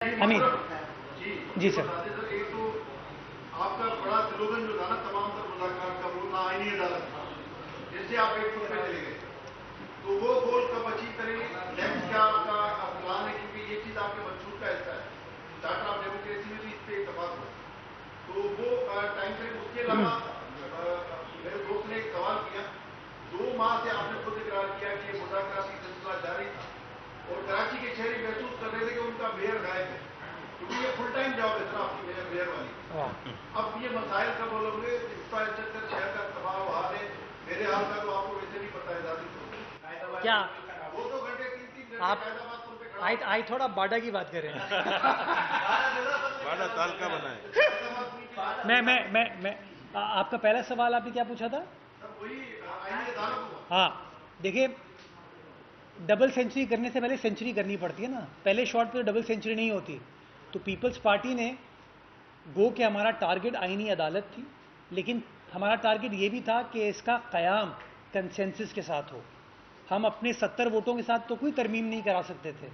امین جی سر ایک تو آپ کا بڑا سلوگن جو تھا نا تمام تر مذاکرات کا وہ نا آئینی عدالت تھا، جس سے آپ ایک فٹ پہ چلے گئے، تو وہ گول کب اچیو کریں گے؟ نیکسٹ کیا آپ کا پلان ہے؟ کیونکہ یہ چیز آپ کے منشور کا حصہ ہے، چارٹر آف ڈیموکریسی میں بھی اس پہ اتفاق ہوا، تو وہ ٹائم فریم۔ اس کے علاوہ میرے دوست نے ایک سوال کیا، 2 ماہ سے آپ نے خود اقرار کیا کہ یہ مذاکراتی سلسلہ جاری تھا اور کراچی کے شہری محسوس کر رہے تھے کہ ان کا میئر غائب ہے، کیونکہ یہ فل ٹائم جاب ہے سر آپ کی میئر والی۔ اب یہ مسائل کب حل ہوں گے؟ انفراسٹرکچر شہر کا تباہ و حال ہے، میرے حال کا تو آپ کو ویسے نہیں پتا ہے ذاتی کیا وہ 2 گھنٹے 3 گھنٹے آپ قائدآباد پل پہ کھڑا آئی تھوڑا باڈا کی بات کر رہے ہیں؟ بڑا تالکا بنا ہے۔ میں آپ کا پہلا سوال آپ نے کیا پوچھا تھا؟ وہی آئینی عدالت ہوا۔ ہاں دیکھیے، ڈبل سینچری کرنے سے پہلے سینچری کرنی پڑتی ہے نا، پہلے شاٹ پہ ڈبل سینچری نہیں ہوتی۔ تو پیپلز پارٹی نے گو کہ ہمارا ٹارگٹ آئینی عدالت تھی، لیکن ہمارا ٹارگٹ یہ بھی تھا کہ اس کا قیام کنسنسس کے ساتھ ہو۔ ہم اپنے 70 ووٹوں کے ساتھ تو کوئی ترمیم نہیں کرا سکتے تھے،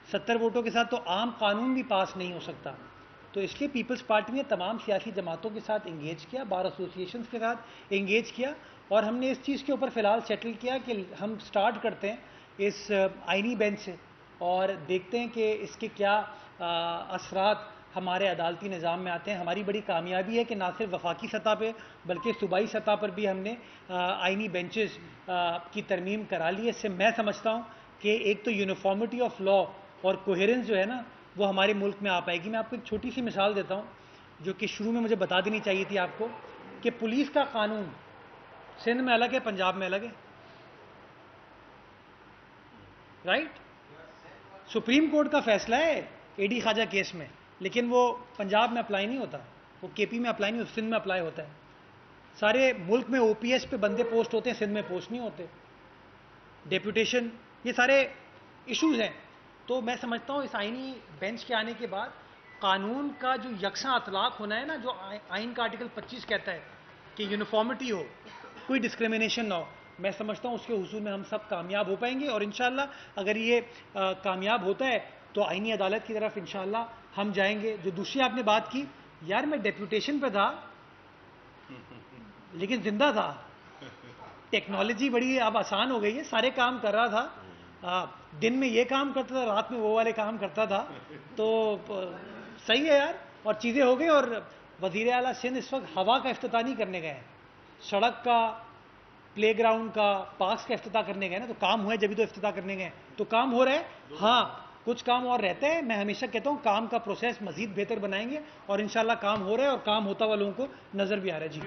70 ووٹوں کے ساتھ تو عام قانون بھی پاس نہیں ہو سکتا۔ تو اس لیے پیپلز پارٹی نے تمام سیاسی جماعتوں کے ساتھ انگیج کیا، بار ایسوسیشنز کے ساتھ انگیج کیا، اور ہم نے اس چیز کے اوپر فی الحال سیٹل کیا کہ ہم سٹارٹ کرتے ہیں اس آئینی بینچ سے، اور دیکھتے ہیں کہ اس کے کیا اثرات ہمارے عدالتی نظام میں آتے ہیں۔ ہماری بڑی کامیابی ہے کہ نہ صرف وفاقی سطح پہ بلکہ صوبائی سطح پر بھی ہم نے آئینی بینچز کی ترمیم کرا لی ہے۔ اس سے میں سمجھتا ہوں کہ ایک تو یونیفارمٹی آف لا اور کوہیرنس جو ہے نا وہ ہمارے ملک میں آ پائے گی۔ میں آپ کو ایک چھوٹی سی مثال دیتا ہوں جو کہ شروع میں مجھے بتا دینی چاہیے تھی آپ کو، کہ پولیس کا قانون سندھ میں الگ ہے، پنجاب میں الگ ہے، رائٹ؟ سپریم کورٹ کا فیصلہ ہے اے ڈی خواجہ کیس میں، لیکن وہ پنجاب میں اپلائی نہیں ہوتا، وہ کے پی میں اپلائی نہیں ہوتا، سندھ میں اپلائی ہوتا ہے۔ سارے ملک میں او پی ایس پہ بندے پوسٹ ہوتے ہیں، سندھ میں پوسٹ نہیں ہوتے، ڈیپوٹیشن، یہ سارے ایشوز ہیں۔ تو میں سمجھتا ہوں اس آئینی بینچ کے آنے کے بعد قانون کا جو یکساں اطلاق ہونا ہے نا، جو آئین کا آرٹیکل 25 کہتا ہے کہ یونیفارمٹی ہو، کوئی ڈسکریمنیشن نہ ہو، میں سمجھتا ہوں اس کے حصول میں ہم سب کامیاب ہو پائیں گے، اور انشاءاللہ اگر یہ کامیاب ہوتا ہے تو آئینی عدالت کی طرف انشاءاللہ ہم جائیں گے۔ جو دوسری آپ نے بات کی، یار میں ڈیپوٹیشن پہ تھا لیکن زندہ تھا، ٹیکنالوجی بڑی اب آسان ہو گئی ہے، سارے کام کر رہا تھا، دن میں یہ کام کرتا تھا، رات میں وہ والے کام کرتا تھا، تو صحیح ہے یار، اور چیزیں ہو گئی۔ اور وزیر اعلیٰ سندھ اس وقت ہوا کا افتتاح نہیں کرنے گئے ہیں، سڑک کا، پلے گراؤنڈ کا، پارکس کا افتتاح کرنے گئے نا، تو کام ہوا ہے جبھی تو افتتاح کرنے گئے، تو کام ہو رہا ہے۔ ہاں کچھ کام اور رہتا ہے، میں ہمیشہ کہتا ہوں کام کا پروسیس مزید بہتر بنائیں گے، اور انشاءاللہ کام ہو رہا ہے، اور کام ہوتا ہوا لوگوں کو نظر بھی آ رہا ہے۔ جی